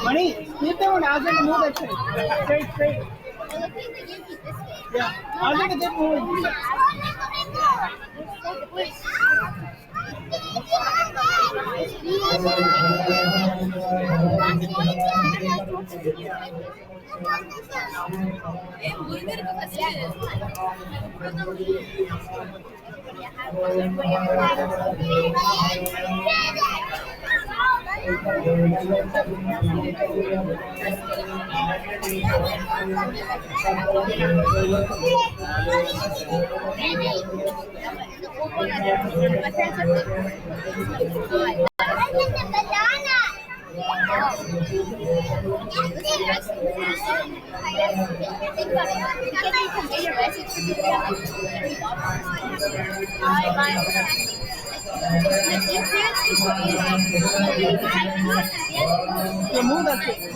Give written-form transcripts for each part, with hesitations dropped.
Money, keep them on as and move that side. Straight, straight. Yeah, I'll take a dip move. Remove that thing.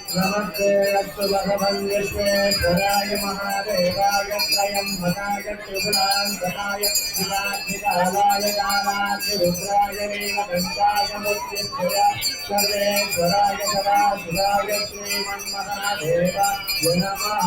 नमस्ते अस्तु भगवन् विश्वेश्वराय महादेवाय त्रयम्बकाय त्रिपुरान्तकाय शिवात्मिकालाय कामाग्निरुद्राय नीलकण्ठाय मृत्युञ्जयाय सर्वेश्वराय सदाशिवाय श्रीमन्महादेवाय नमः।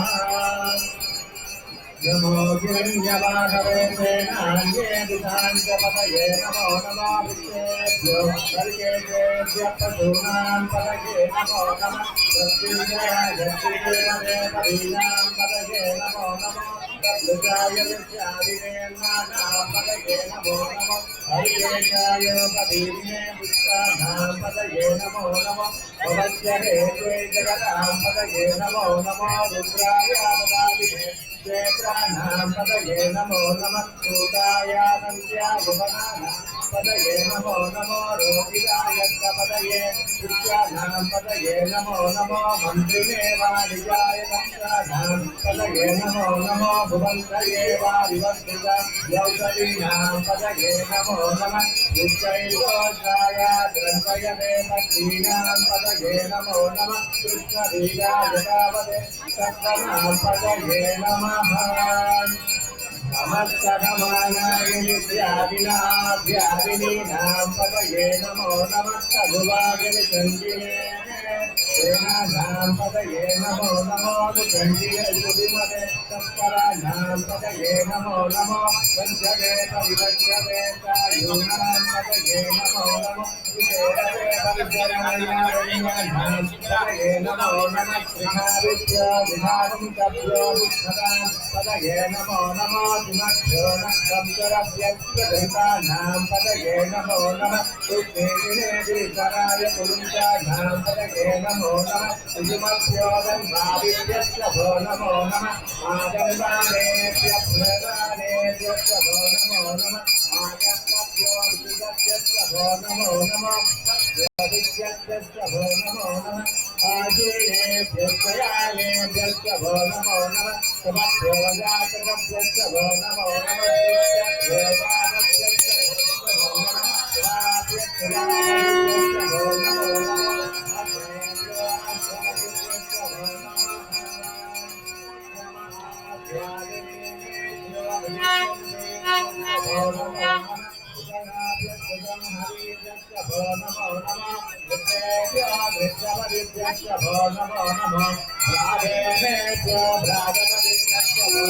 नमो गिरिञ्जवाहवे सेनान्येदिताञ्चपतये नमो नमो विश्वेभ्यो वर्गेभ्यः पशूनां पतये नमो नमः प्रत्युञ्जयाय श्रीदेवते पदीनां पतये नमो नमः प्रत्युजाय विद्यादिने नानां पतये नमो नमः हरिकेशाय पदीने पुष्टानां पतये नमो नमः भवद्यहे त्वे जगतां पतये नमो नमः रुद्राय पदादिने क्षेत्राणां पतये नमो नमः सूतायानन्त्याय वनानां पतये नमो नमो रोगिराय पतये विद्यानां पतये नमो नमो मन्त्रिणे वाणिजाय दक्षाणां पतये नमो नमो भुवन्तये वारिवर्तित यौषधीनां पतये नमो नमः उच्चैलोषाय ग्रन्थयते पत्नीनां पतये नमो नमः कृष्णवीराय तावते सत्तनां पतये नमः। नमस्करमानाय नित्यादिनाभ्यादिनीनां पतये नमो नमः कलुवागनिचण्डिने सेनानां पतये नमो नमो चण्डिने सुविमते तत्पराणां पतये नमो नमो वञ्चते परिवज्यते तायूनां पतये नमो नमो विशेषते परिचरणायां पतये नमो नमः श्रीहाविद्य विधानं तभ्यो विष्णदां पतये नमो नमो सुमध्यो नक्षत्रव्यक्तदेवतानां पतये नमो नमः सुष्ठेने गिरिधराय पुरुषाणां पतये नमो नमः सुमध्यो गन्धाविद्यस्य भो नमो नमः आगन्धानेभ्यः प्रणदानेभ्यस्य भो नमो नमः आगन्तभ्यो विदस्य भो नमो नमः विद्यस्य भो नमो नमः आजीनेभ्यश्चयानेभ्यश्च भो नमो नमः समभ्यो जातकभ्यश्च भो नमो नमः देवानभ्यश्च भो नमः स्वाभ्यश्च भो नमो नमः अभ्येभ्यो आचार्यभ्यश्च भो नमः ध्यानेभ्यो भो नमो नमः भो नमो नमः वृक्षवदिभ्यश्च भो नमो नमः राधेभ्यो भ्राजवदिभ्यश्च भो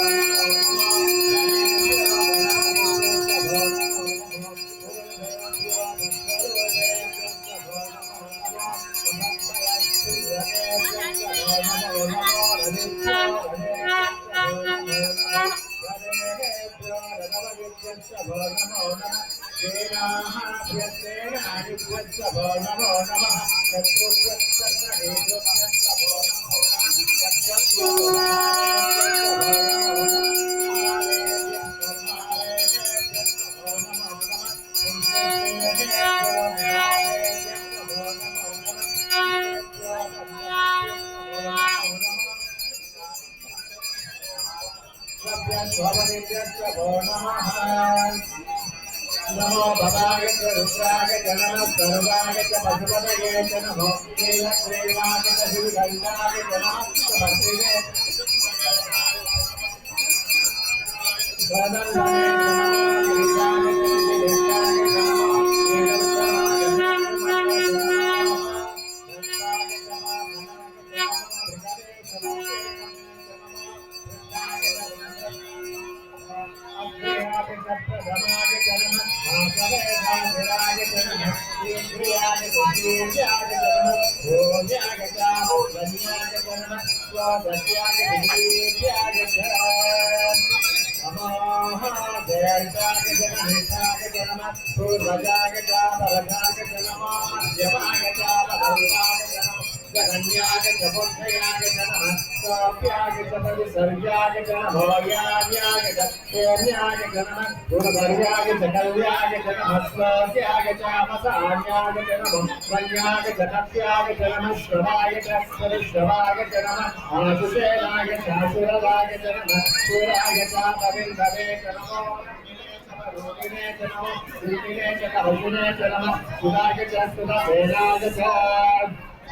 नमो भवाय च रुद्राय च नमः सर्वाय च पशुपतये च नमो नीलश्रीवाय च श्रीगन्धाय च नमः भद्रिणे स्वदन्दने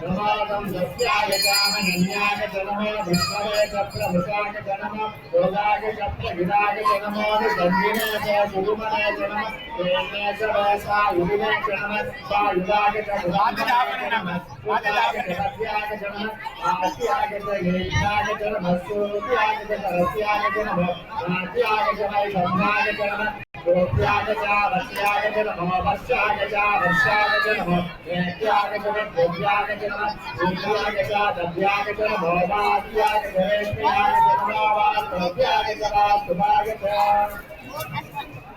नमागं सत्याय कामन्याय च नमः विष्णवे च प्रभुषाय च नमः योगाय च प्रगिराय च नमः संजीवे च सुगुमने च नमः प्रेम्ये च वयसा युविने च नमः सायुधाय च बुधाय च नमः सुताय च सत्याय च नमः आस्याय च येषाय च नमः सूर्याय च सरस्याय च नमः नाट्याय च वैषम्याय च नमः गोप्याय च वस्याय च नमः वर्षाय च वर्षाय च नमः नेत्याय च गोप्याय च नमः सूर्याय च दभ्याय च नमः वास्याय च रेष्म्याय च नमः वास्तव्याय च वास्तुभाय च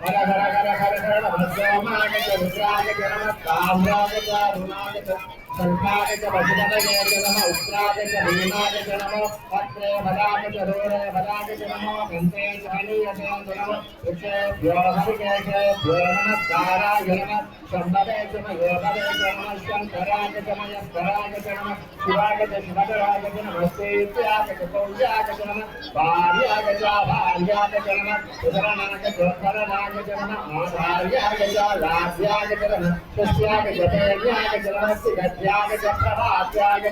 हर हर हर हर हर भद्रमाय च रुद्राय च नमः ताम्राय च रुणाय च शङ्खाय च वज्रपदये च नमः उग्राय च भीमाय च नमः पत्रे भदाय च रोरे भदाय च नमः कन्ते च हनीयते च नमः वृक्षेभ्यो हरिकेशेभ्यो नमस्काराय नमः शम्भवे च मयोभवे च नमः शङ्कराय च मयस्कराय च नमः शिवाय च शिवकराय च नमः सेत्याय च कौल्याय च नमः भार्याय च भार्याय च नमः उदरनाय च धरनाय च नमः आधार्याय च लाभ्याय च नमः तस्याय च देव्याय च नमः सिद्ध्याय च प्रभात्याय च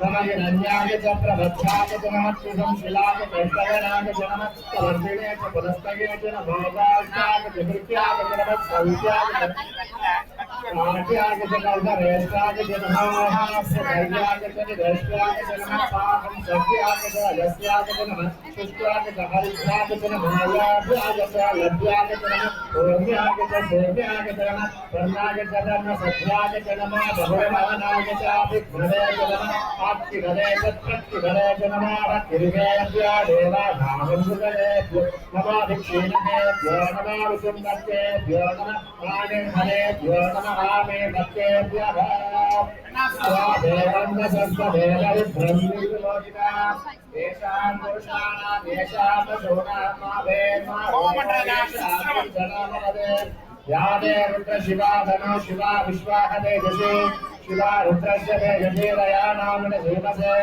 नमः च प्रभक्षाय च नमः शिलाय च स्तवनाय च नमः वर्धिने च पुनस्तये च नमः भोगाय च भृत्याय च नमः सौत्याय च आट्याय च कौधरेष्ट्राय च नमः धैर्याय च निधेष्ट्राय च नमः पापं सत्याय च यस्याय च नमः पुष्ट्याय च हरिद्राय च नमः याभ्याय च लभ्याय च नमः ओम्याय च सोम्याय च नमः कर्णाय च धर्म सत्याय च नमः बहुभवनाय च विघ्नवे च नमः आप्तिभवे च प्रत्युभवे च नमः भक्तिर्वेभ्यो देवाधामृतभ्यो नमः भिक्षीणभ्यो नमः विसुन्दभ्यो नमः आनिर्भरेभ्यो नमः आमे भक्तेभ्यः स्वादेवं न सत्त्वभेदविभ्रमिर्विलोकिता येषां पुरुषाणां येषां पशूनां मा भेन्मा या दे रुद्र शिवा धनो शिवा विश्वाहतेजसे शिवा रुद्रस्य तेजसे दया नाम्न धीमसे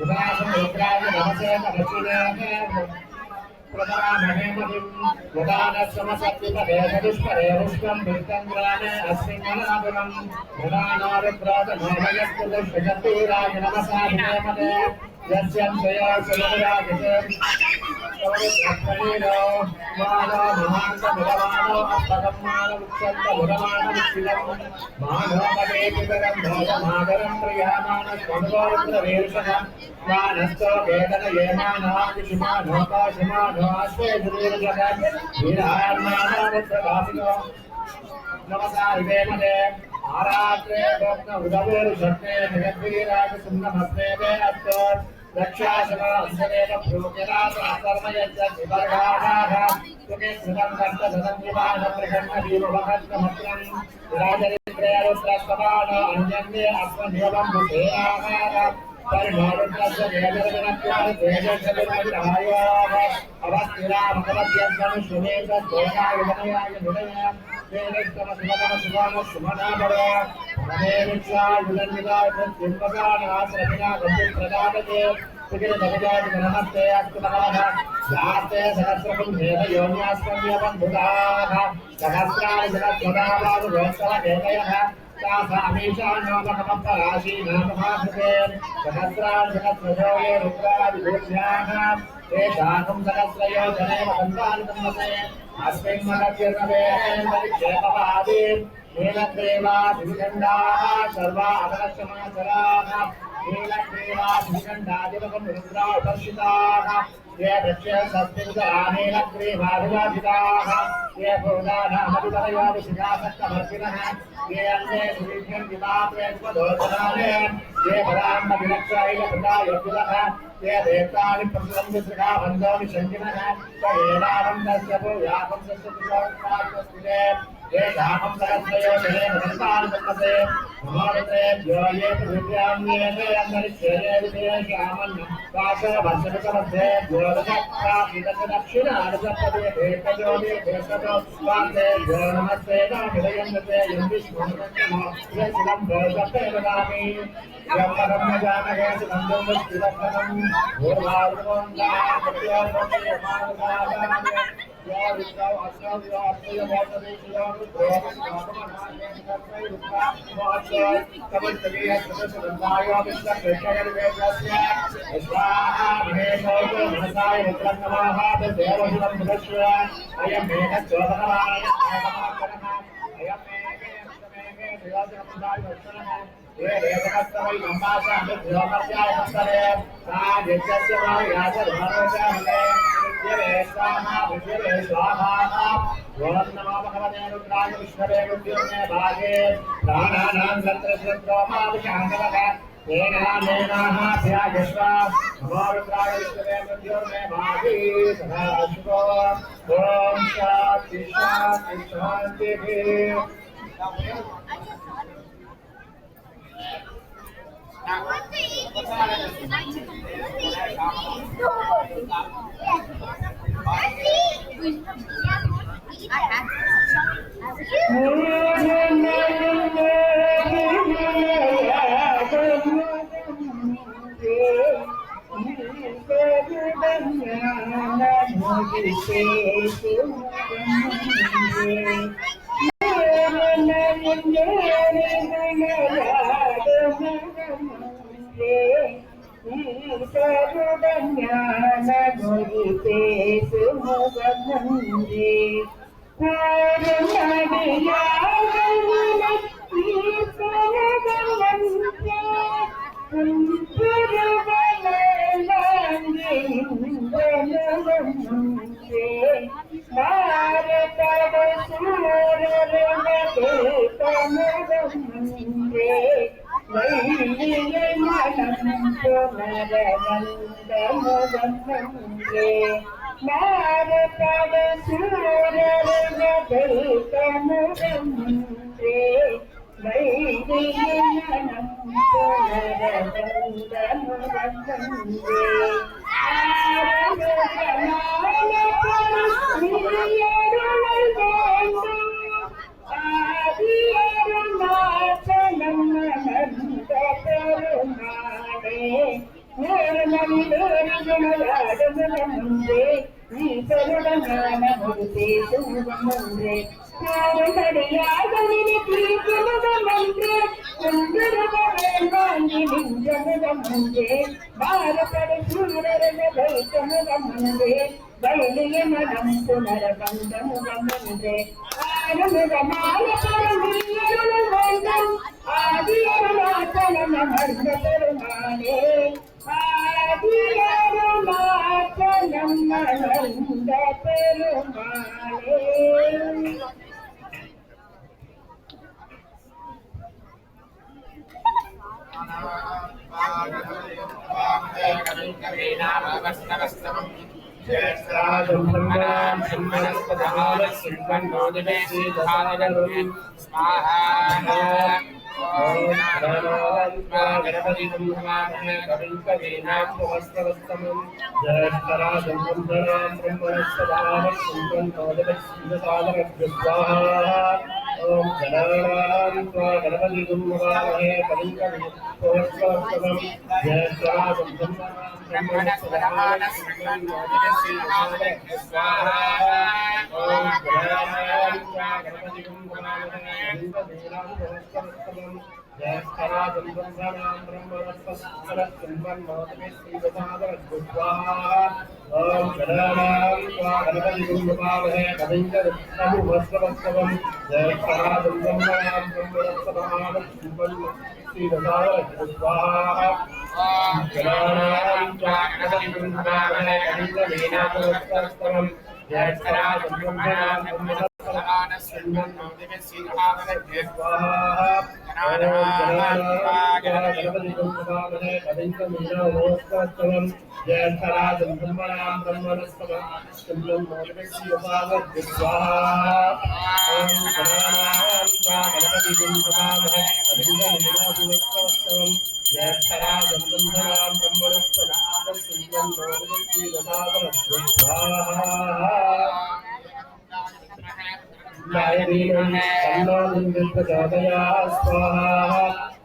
उदासं रुद्राय नमसे तदक्षिणे प्रदामहेमदिं उदानस्वमसत्युपदेशदुष्पदे पुष्पं भृतं ग्रामे अस्मिन् मनापुरं उदानोरुद्रोतमोमयस्तु दुष्टशक्तिराय नमसा विनेमदे यस्यं स्वयो सुमराजते सवरुद्रत्वनीलो मानो महान्तमुदमानो अपगम्मानो मुक्षन्तमुदमानमुक्षिलं मानो मदेपितरं भोजमादरं प्रियामानस्वनुगोरुद्रवीर्षः मानस्तो वेदनयेमानादिशिमानो काशिमानो आश्वे दुर्वीर्जगत् वीरान्मानोरुद्रगामिनो नमसा विवेमदे आरात्रे गोप्न उदवेरुषत्ते जगद्वीराज सुन्दमस्ते वे अस्तु रक्षाशनो अंशदेव भ्रूकिरास अकर्मयज्ञ विवर्गाः तुके सुदं दन्तसदं विवाहं प्रकन्न वीरुवहत्तमत्रं राजरित्रेरुद्रस्तवानो अन्यन्ये अस्मद्योगं बुधेयाः परिणोरुद्रस्य वेदरजनत्वानि तेजस्विरायोः अवस्थिरामकमध्यं शुमेत देहाय विनयाय विनय तेजस्तम सुमतम सुभाम सुमनामरो रमेविक्षा युगन्विता प्रत्युम्बकानाश्रमिना गतिप्रदादते सुगिर भगजाति नमस्ते अस्तुतमाः यास्ते सहस्रकुंभेन योन्यास्कन्यबन्धुताः सहस्राणि सहस्रदावादु गोत्सवकेतयः तासामीशान्योमकमपराशी नामभासते सहस्राणि सहस्रयोगे रुद्रादिभूभ्याः तेषाकं सहस्रयोजनेव कन्दानि तन्मते अस्मिन् महत्यर्णवेक्षेपवादि नीलग्रीवाभिखण्डाः सर्वा अपरक्षमाचराः नीलग्रीवाभिखण्डादिवकं रुद्रा उपर्षिताः ये दक्ष्य सस्मिन्दरा नीलग्रीवाभिवादिताः ये भूतानामधिपतयोभिषिकासक्तभर्तिनः ये अन्ये सुदीर्घं विवापे स्वदोषणाने ये पदाम्बविलक्षायिलकृता योगिनः ये देवतानि प्रसरन्ति श्रीकाबन्धोनि शङ्किनः स एवानन्दस्य भूयापंसस्य पितोत्पादस्थिते ये शापं सहस्रयोजने भगन्तानि तन्मते नमोरुद्रेभ्यो ये पृथिव्यान्येते अन्तरिक्षेते विदेशामन्नं पाशवर्षमितमध्येभ्यो दक्षिणादशपदे भेषजोदे भेषजो स्वान्तेभ्यो नमस्ते नाभिदयन्दते यं विष्णुर्नमो ये शिवं भोजते ददामि यं पदं न जानहे सुगन्धं वस्तिवत्तमं भूर्वारुणोऽन्दाः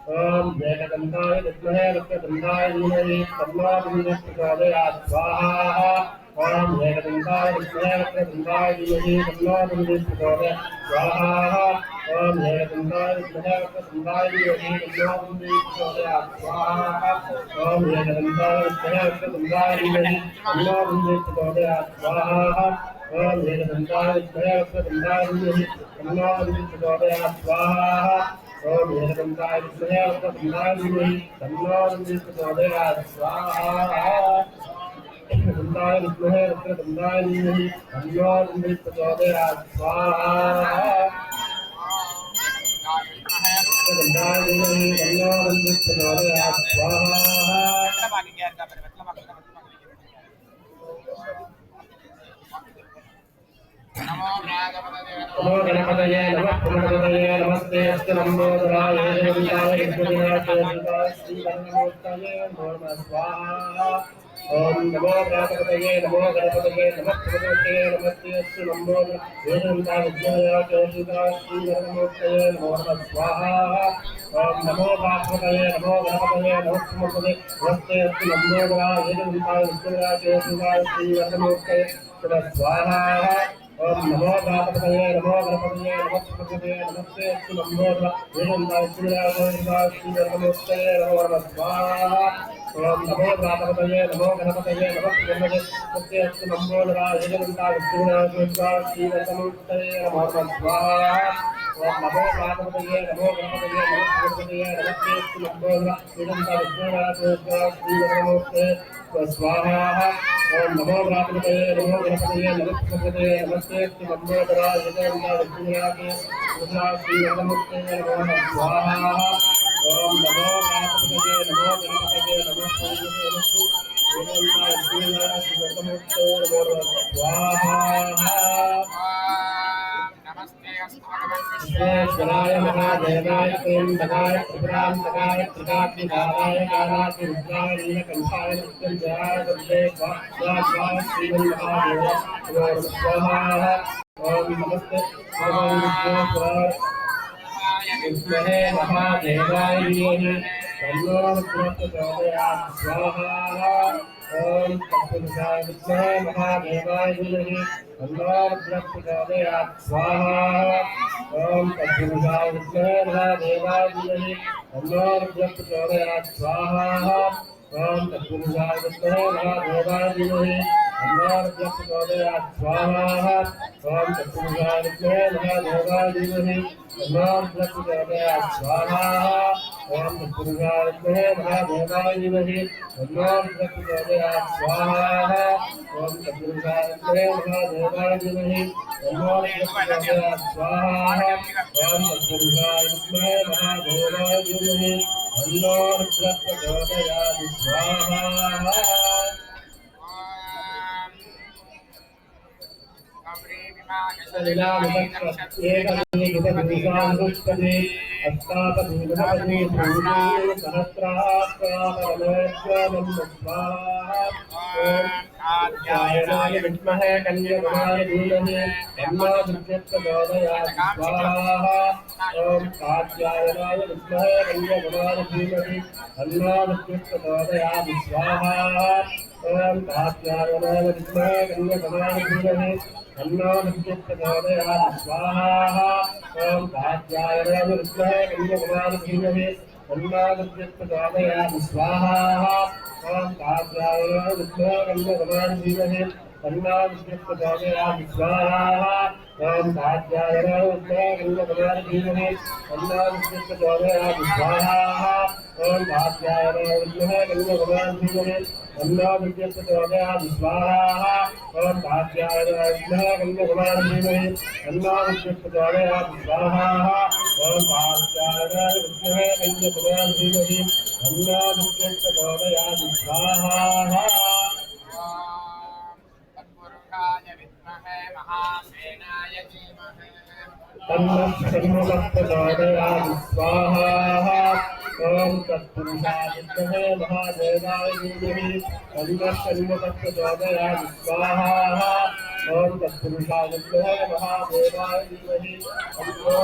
ओम वेदगंधाय विद्महे वक्रतुंडाय धीमहि तन्नो विद्युः प्रचोदयात् स्वाहा ओम वेदगंधाय विद्महे वक्रतुंडाय धीमहि तन्नो विद्युः प्रचोदयात् स्वाहा ओम वेदगंधाय विद्महे वक्रतुंडाय धीमहि तन्नो विद्युः प्रचोदयात् स्वाहा ओम वेदगंधाय विद्महे वक्रतुंडाय धीमहि तन्नो विद्युः प्रचोदयात् स्वाहा ओम वेदगंधाय विद्महे वक्रतुंडाय धीमहि तन्नो विद्युः प्रचोदयात् स्वाहा ओम वेदगंधाय विद्महे वक्रतुंडाय धीमहि तन्नो विद्युः प्रचोदयात् स्वाहा गंधाय विद्महे वक्रतुंडाय धीमहि तन्नो विद्युः प्रचोदयात् स्वाहा गंधाय धीमहि तन्नो विद्युः प्रचोदयात् स्वाहा नमो गणपतये नमः गणपतये नमस्ते अस्तु नमोदराय देवताय विद्महे श्रीगणमूर्तये नमः स्वाहा ओम नमो गणपतये नमो गणपतये नमः गणपतये नमस्ते अस्तु नमोदराय देवताय विद्महे श्रीगणमूर्तये नमः स्वाहा ओम नमो गणपतये नमो गणपतये नमः गणपतये नमस्ते अस्तु नमोदराय देवताय विद्महे श्रीगणमूर्तये नमः स्वाहा ओम नमो गणपतये नमो गणपतये नमः गणपतये नमस्ते अस्तु नमोदराय श्रीगणमूर्तये नमः स्वाहा ओम नमो गणपतये नमो गणपतये नमः गणपतये नमस्ते अस्तु नमोदराय श्रीगणमूर्तये नमः स्वाहा ओम नमो गणपतये नमो गणपतये नमः गणपतये नमस्ते अस्तु नमोदराय श्रीगणमूर्तये स्वाहा ओम नमो गणपतये नमो गणपतये नमः गणपतये नमस्ते अस्तु नमोदराय श्रीगणमूर्तये नमः स्वाहा ओम नमो गणपतये नमो गणपतये नमः श्रीगणमूर्तये स्वाहा विश्वेश्वराय महादेवाय त्र्यंबकाय त्रिपुरांतकाय त्रिकाग्निकाय कालातिरुद्राय नीलकंठाय मृत्युंजयाय दुर्गे स्वाहा श्रीमन्महादेवाय स्वाहा ओम नमस्ते ओम विश्वेश्वराय विद्महे महादेवाय तन्नो प्रचोदयात् स्वाहा ओम तत्पुरुषाय विद्महे महादेवाय तन्नो प्रचोदयात् स्वाहा ओम तत्पुरुषाय विद्महे महादेवाय तन्नो प्रचोदयात् स्वाहा ओम तत्पुरुषाय विद्महे महादेवाय तन्नो प्रचोदयात् स्वाहा ओम तत्पुरुषाय विद्महे महादेवाय तन्नो प्रचोदयात् स्वाहा ओम तत्पुरुषाय विद्महे महादेवाय तन्नो प्रचोदयात् स्वाहा ओम तत्पुरुषाय विद्महे महादेवाय तन्नो प्रचोदयात् स्वाहा ओम तत्पुरुषाय विद्महे महादेवाय तन्नो प्रचोदयात् स्वाहा लीलामुपत्ये अस्तापदीपदे भूमि सहस्रास्त्रापरमेश्वरं विद्महे कन्यकुमारी धीमहि तन्नो प्रचोदयात् स्वाहा ओम कात्यायनाय विद्महे कन्यकुमारी धीमहि तन्नो प्रचोदयात् स्वाहा ओम कात्यायनाय विद्महे कन्यकुमारी धीमहि तन्नो प्रचोदयात् स्वाहा ओम कात्यायनाय विद्महे कन्यकुमारी धीमहि तन्नो प्रचोदयात् स्वाहा ओम कात्यायनाय विद्महे कन्यकुमारी धीमहि तन्नो प्रचोदयात् स्वाहा ओम कात्यायनाय विद्महे कन्यकुमारी धीमहि तन्नो प्रचोदयात् स्वाहा ओम कात्यायनाय विद्महे कन्यकुमारी धीमहि तन्नो प्रचोदयात् स्वाहा ओम कात्यायनाय विद्महे कन्यकुमारी धीमहि तन्नो प्रचोदयात् स्वाहा ओम कात्यायनाय विद्महे कन्यकुमारी धीमहि तन्नो प्रचोदयात् स्वाहा तन्नो प्रचोदयात् स्वाहा ओम तत्पुरुषाय विद्महे महादेवाय धीमहि तन्नो प्रचोदयात् स्वाहा ओम तत्पुरुषाय विद्महे महादेवाय धीमहि तन्नो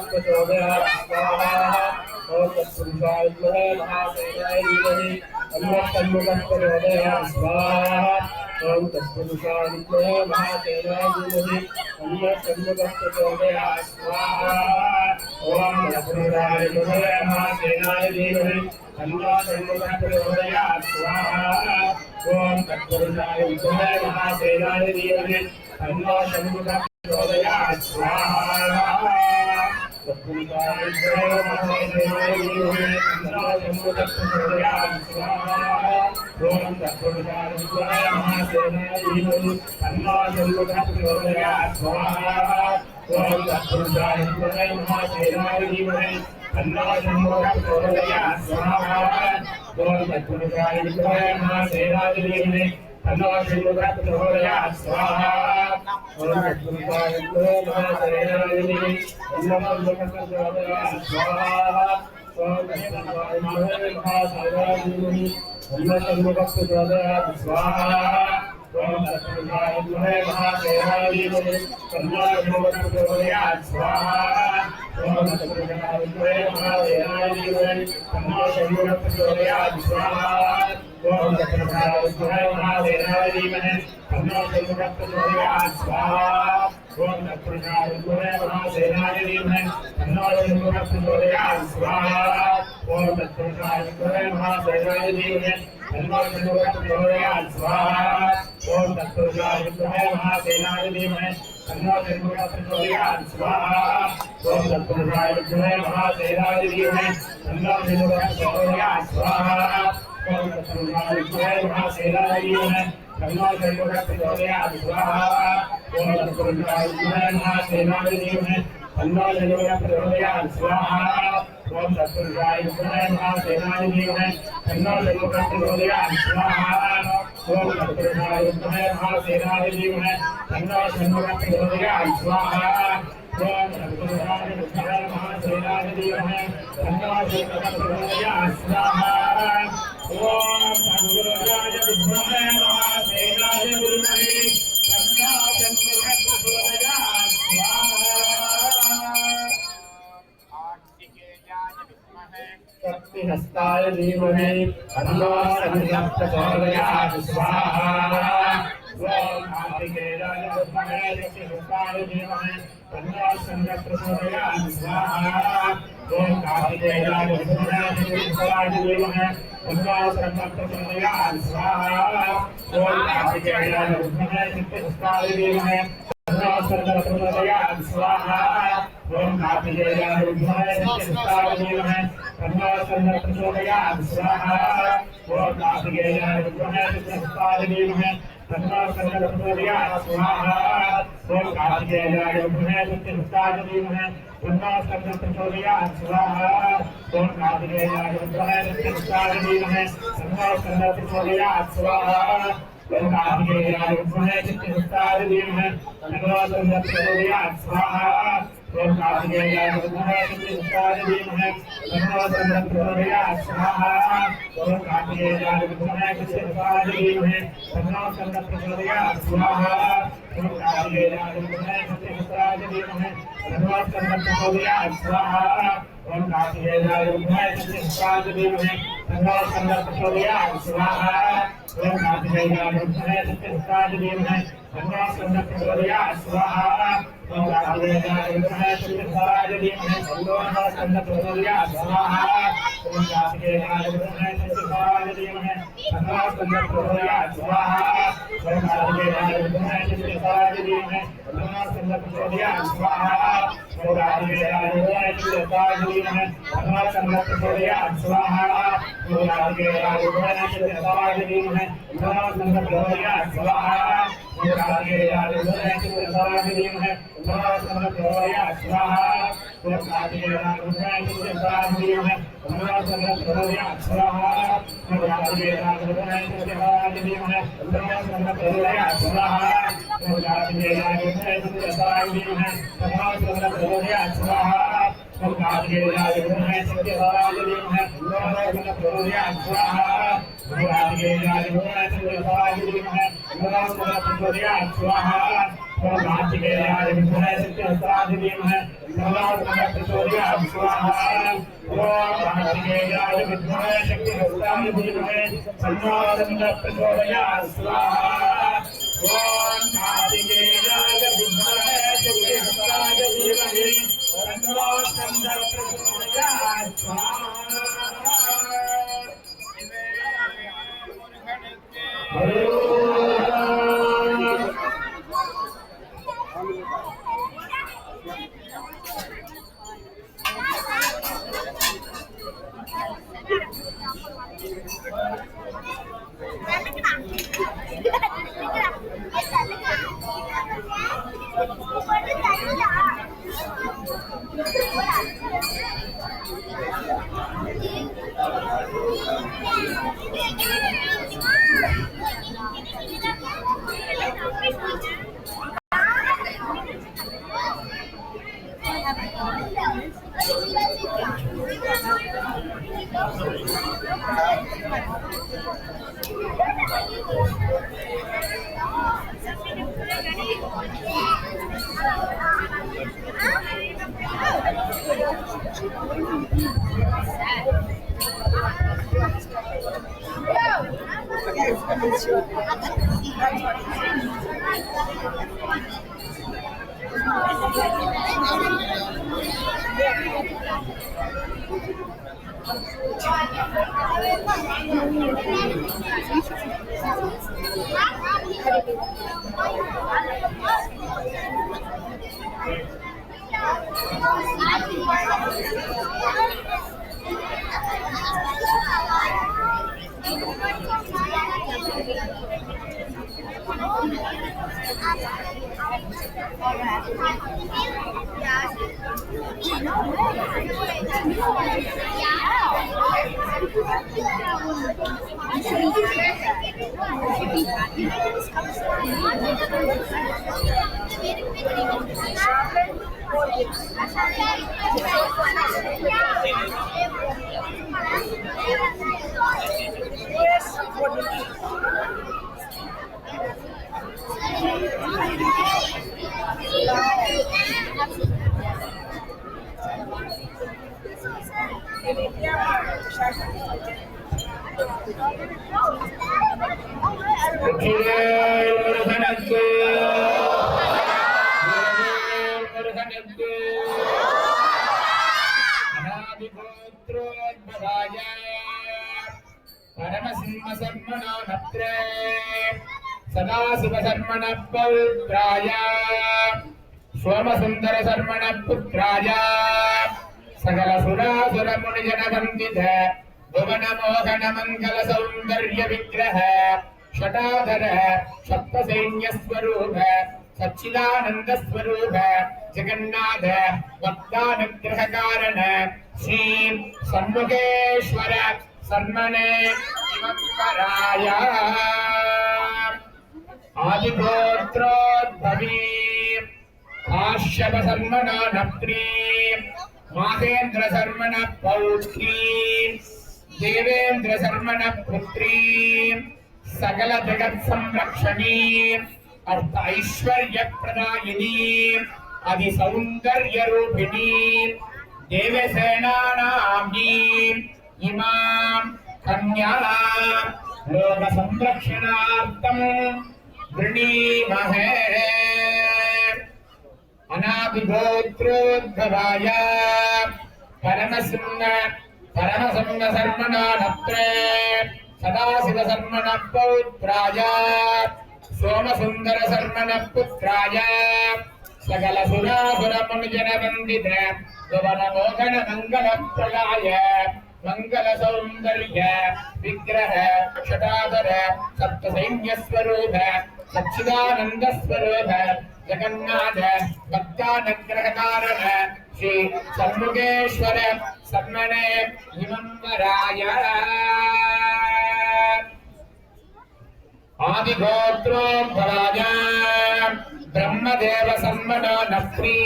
प्रचोदयात् स्वाहा ओम तत्पुरुषाय विद्महे महादेवाय धीमहि तन्नो प्रचोदयात् स्वाहा ओम तत्पुरुषाय विद्महे महादेवाय धीमहि तन्नो प्रचोदयात् स्वाहा ओम तत्पुरुषाय विद्महे महादेवाय धीमहि तन्नो प्रचोदयात् स्वाहा ओम तत्पुरुषाय विद्महे महादेवाय धीमहि तन्नो प्रचोदयात् स्वाहा तत्पुरुषाय विद्महे महादेवाय धीमहि तन्नो प्रचोदयात् स्वाहा ओम तत्पुरुषाय विद्महे महादेवाय धीमहि तन्नो प्रचोदयात् स्वाहा ओम तत्पुरुषाय विद्महे महादेवाय धीमहि तन्नो प्रचोदयात् स्वाहा ओम तत्पुरुषाय विद्महे महादेवाय धीमहि तन्नो प्रचोदयात् स्वाहा ओम तत्पुरुषाय विद्महे महादेवाय धीमहि तन्नो प्रचोदयात् स्वाहा ओम तत्पुरुषाय विद्महे महादेवाय धीमहि तन्नो प्रचोदयात् स्वाहा ओम तत्पुरुषाय विद्महे महादेवाय धीमहि तन्नो प्रचोदयात् स्वाहा ओम तत्पुरुषाय विद्महे महादेवाय धीमहि तन्नो प्रचोदयात् स्वाहा ओम तत्पुरुषाय विद्महे महादेवाय धीमहि तन्नो प्रचोदयात् स्वाहा ओम तत्पुरुषाय विद्महे महादेवाय धीमहि तन्नो प्रचोदयात् स्वाहा ओम तत्पुरुषाय विद्महे महादेवाय धीमहि तन्नो प्रचोदयात् स्वाहा ओम तत्पुरुषाय विद्महे महादेवाय धीमहि तन्नो प्रचोदयात् स्वाहा ओम तत्पुरुषाय विद्महे महादेवाय धीमहि तन्नो प्रचोदयात् स्वाहा ओम तत्पुरुषाय विद्महे महादेवाय धीमहि तन्नो प्रचोदयात् स्वाहा ओम तत्पुरुषाय विद्महे महादेवाय धीमहि तन्नो प्रचोदयात् स्वाहा ओम तत्पुरुषाय विद्महे महादेवाय धीमहि तन्नो प्रचोदयात् स्वाहा ओम तत्पुरुषाय विद्महे महादेवाय धीमहि तन्नो प्रचोदयात् स्वाहा ओम तत्पुरुषाय विद्महे महादेवाय धीमहि तन्नो प्रचोदयात् स्वाहा ओम तत्पुरुषाय विद्महे महादेवाय धीमहि तन्नो प्रचोदयात् स्वाहा शक्तिहस्ताय धीमहि तन्नो प्रचोदयात् स्वाहा ओम कार्तिकेयाय विद्महे शक्तिहस्ताय धीमहि तन्नो प्रचोदयात् स्वाहा ओम कार्तिकेयाय विद्महे शक्तिहस्ताय धीमहि तन्नो प्रचोदयात् स्वाहा ओम कार्तिकेयाय विद्महे शक्तिहस्ताय धीमहि तन्नो प्रचोदयात् स्वाहा ओम कार्तिकेयाय विद्महे शक्तिहस्ताय धीमहि तन्नो प्रचोदयात् स्वाहा ओम कार्तिकेयाय विद्महे शक्तिहस्ताय धीमहि तन्नो प्रचोदयात् स्वाहा ओम कार्तिकेयाय विद्महे शक्तिहस्ताय धीमहि तन्नो प्रचोदयात् स्वाहा ओम कार्तिकेयाय विद्महे शक्तिहस्ताय धीमहि तन्नो प्रचोदयात् स्वाहा ओम कार्तिकेयाय विद्महे शक्तिहस्ताय धीमहि तन्नो प्रचोदयात् स्वाहा ओम कार्तिकेयाय विद्महे शक्तिहस्ताय धीमहि तन्नो प्रचोदयात् स्वाहा ओम कार्तिकेयाय विद्महे शक्तिहस्ताय धीमहि तन्नो प्रचोदयात् स्वाहा ओम कार्तिकेयाय विद्महे शक्तिहस्ताय धीमहि तन्नो प्रचोदयात् स्वाहा ओम कार्तिकेयाय विद्महे शक्तिहस्ताय धीमहि तन्नो प्रचोदयात् स्वाहा ओम कार्तिकेयाय विद्महे शक्तिहस्ताय धीमहि तन्नो प्रचोदयात् स्वाहा ओम कार्तिकेयाय विद्महे शक्तिहस्ताय धीमहि तन्नो प्रचोदयात् स्वाहा ओम कार्तिकेयाय विद्महे शक्तिहस्ताय धीमहि तन्नो प्रचोदयात् स्वाहा ओम कार्तिकेयाय विद्महे शक्तिहस्ताय धीमहि तन्नो प्रचोदयात् स्वाहा ओम कार्तिकेयाय विद्महे शक्तिहस्ताय धीमहि तन्नो प्रचोदयात् स्वाहा ओम कार्तिकेयाय विद्महे शक्तिहस्ताय धीमहि तन्नो प्रचोदयात् स्वाहा ओम कार्तिकेयाय विद्महे शक्तिहस्ताय धीमहि तन्नो प्रचोदयात् स्वाहा ओम कार्तिकेयाय विद्महे शक्तिहस्ताय धीमहि तन्नो प्रचोदयात् स्वाहा ओम कार्तिकेयाय विद्महे शक्तिहस्ताय धीमहि तन्नो प्रचोदयात् स्वाहा ओम कार्तिकेयाय विद्महे शक्तिहस्ताय धीमहि तन्नो प्रचोदयात् स्वाहा ओम कार्तिकेयाय विद्महे शक्तिहस्ताय धीमहि तन्नो प्रचोदयात् स्वाहा ओम कार्तिकेयाय विद्महे शक्तिहस्ताय धीमहि स्वाहा ओम कार्तिकेयाय विद्महे शक्तिहस्ताय धीमहि प्रचोदयात् स्वाहा ओम कार्तिकेयाय विद्महे शक्तिहस्ताय धीमहि प्रचोदयात् स्वाहा ओम कार्तिकेयाय विद्महे शक्तिहस्ताय धीमहि प्रचोदयात् स्वाहा सदाशिव शर्मण पौत्राय सोमसुंदर शर्मण पुत्राय सकल सुरासुर मुनिजन वंदित भुवन मोहन मंगल सौंदर्य विग्रह शटाधर सप्तसैन्य स्वरूप सच्चिदानंद स्वरूप जगन्नाथ भक्तानुग्रह कारण श्री सन्मुखेश्वर शर्मणे इमंबराय आदिगोत्रोद्भवी काश्यप शर्मण नप्त्री माहेन्द्र शर्मण पौत्री देवेन्द्र शर्मण पुत्री सकल जगत संरक्षणी अर्थ ऐश्वर्य प्रदायिनी आदि सौंदर्य रूपिणी देवसेनानाम्नी इमां कन्या लोक संरक्षणार्थं वृणीमहे अनादिगोत्रोद्भवाय परमसिंह शर्मण नत्रे सदाशिव शर्मण पौत्राय सोमसुंदर शर्मण पुत्राय सकल सुरासुर मुनिजन वंदित भुवन मोहन मंगल प्रदाय मंगल सौंदर्य विग्रह शटाधर सप्तसैन्य स्वरूप सच्चिदानंद स्वरूप जगन्नाथ भक्तानुग्रह कारण श्री सन्मुखेश्वर शर्मणे इमंबराय आदिगोत्रोद्भवाय ब्रह्मदेव शर्मण नप्त्री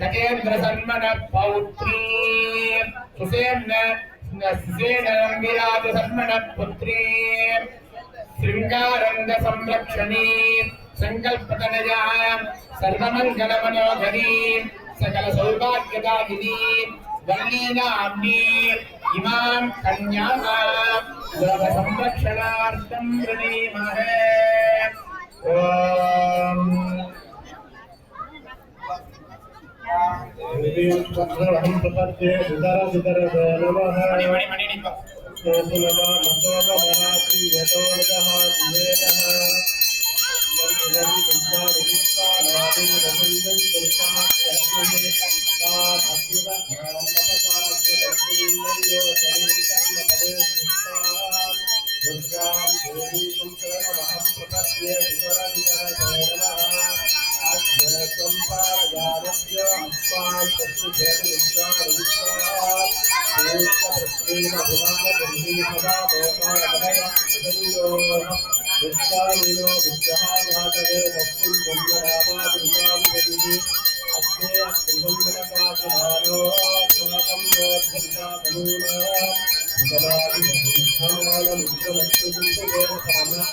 नगेन्द्र शर्मण पौत्री सुसेन विराज शर्मण पुत्री श्रृंगारंग सर्वांग संरक्षणी संकल्पतनया सर्वमंगल मनोहरी सकल सौभाग्यदायिनी वल्लीनाम्नी इमां कन्यां लोक संरक्षणार्थं प्रणीमहे। ओम हम प्रपद्ये सुदर नमः सोमना मसोम मनाति यतोदः दिवेनः वंदना विद्वा नादि नंदन दुर्गा तस्मै सा भक्तिवा तपसा जलतिमयो शरीरं पदे सुष्टा दुर्गां देवी कुंसरमहं प्रपद्ये सुदर नमः आज्ञातं पारयारभ्य अस्मान् तस्मै विद्वा प्रस्तेन भुवनगन्धी सदा लोकानमय विदन्यो विद्यामिनो विद्यामातरे तस्मिन् ब्रह्मरामादिविद्याविदन्ति अग्ने त्रिबन्धनपापहारो अस्माकं योद्धन्तातनूना विदलादिबुद्धमानमुद्रमस्तुतिदेव कामः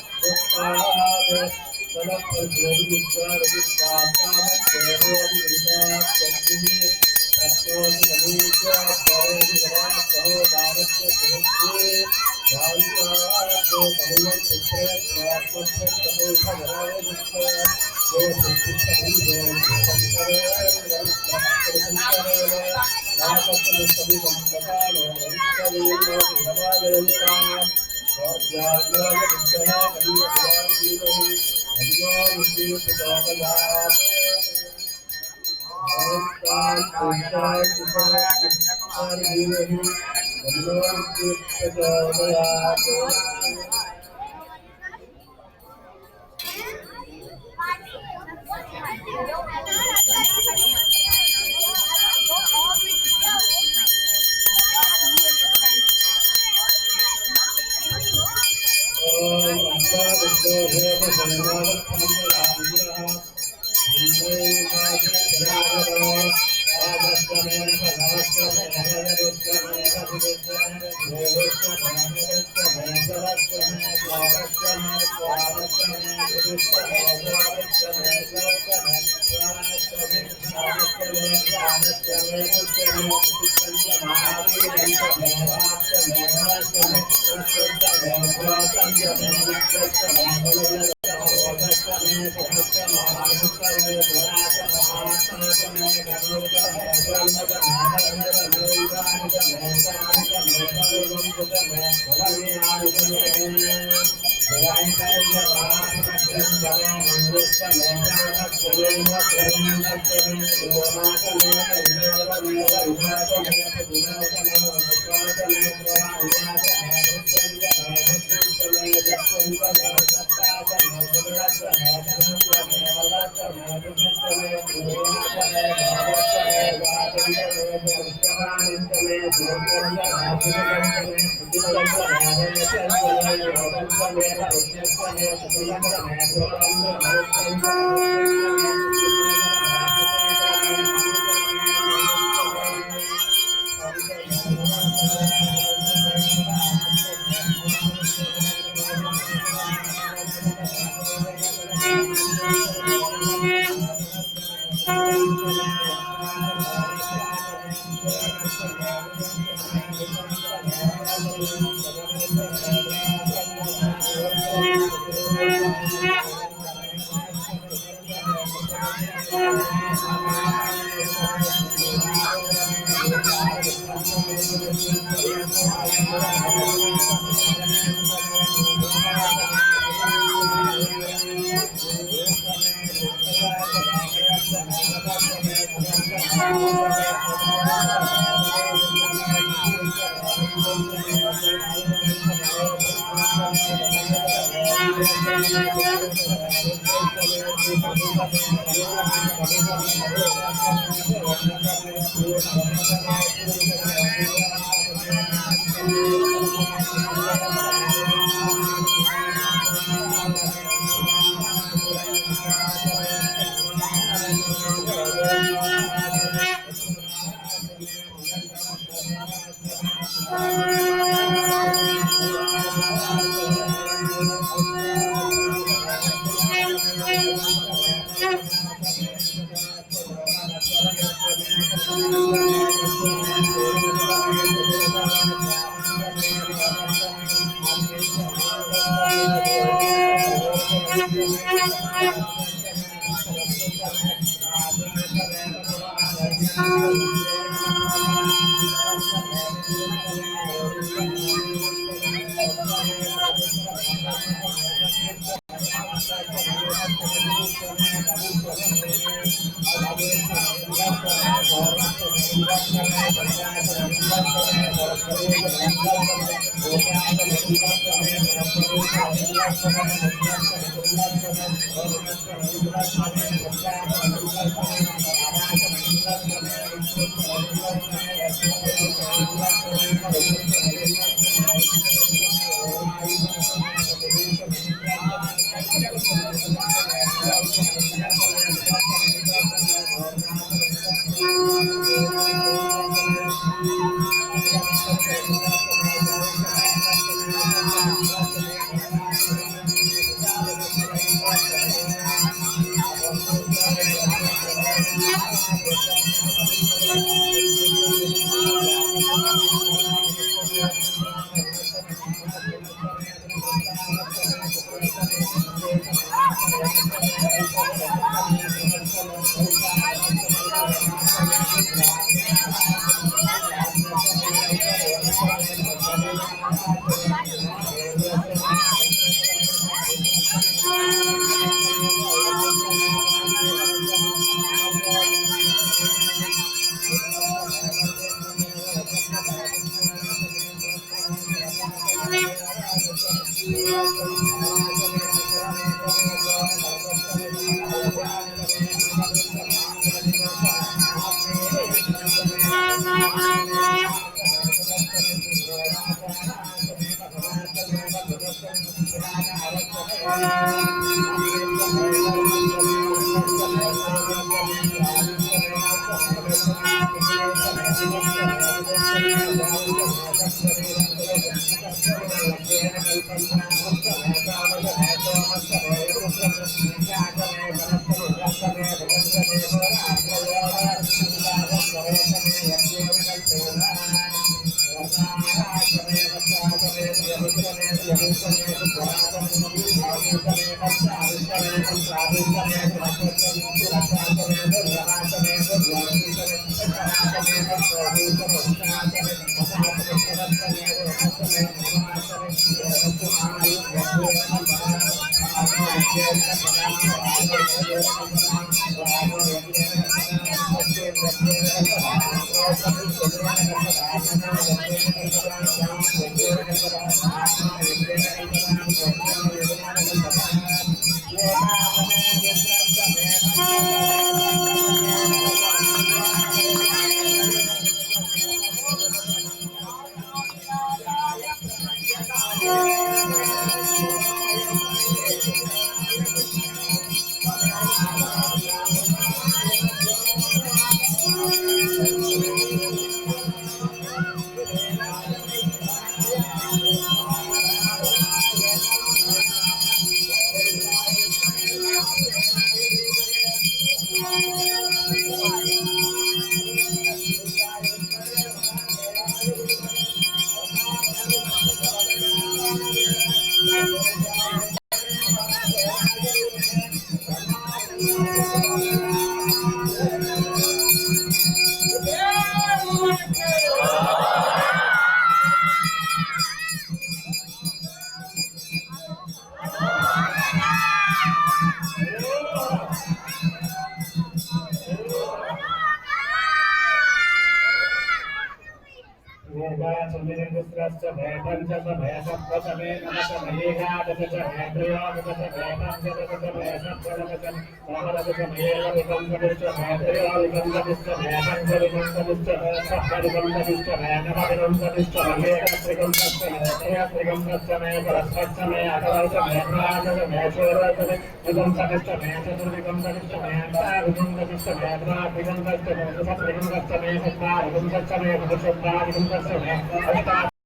Thank you.